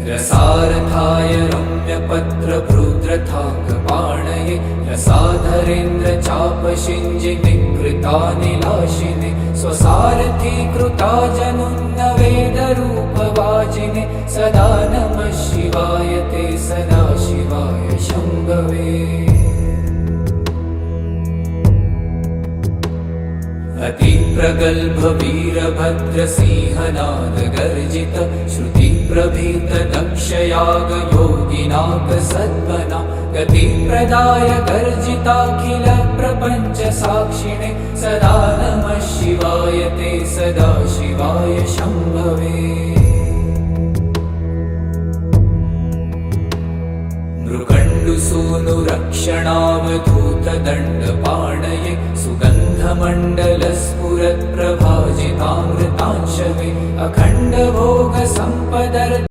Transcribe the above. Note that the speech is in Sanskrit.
रसारथाय रम्यपत्रभृद्रथाङ्गपाणये रसाधरेन्द्र चापशिञ्जिनिकृतानिलाशिने स्वसारथीकृता जनुन्नवेदरूपवाजिने सदा नमः शिवाय ते सदा शिवाय शम्भवे। अतिप्रगल्भ वीरभद्रसिंहनाद गर्जित श्रुतिप्रभीत दक्षयाग योगिनाथ सद्मना गतिप्रदाय गर्जिताखिल प्रपञ्च साक्षिणे सदा नमः शिवाय ते सदा शिवाय शम्भवे। मृगण्डुसूनुरक्षणावधूतदण्डपाणये सुगन्धमण्डलस्फुरत्प्रभाजितामृतांशवे अखण्डभोगसम्पदर्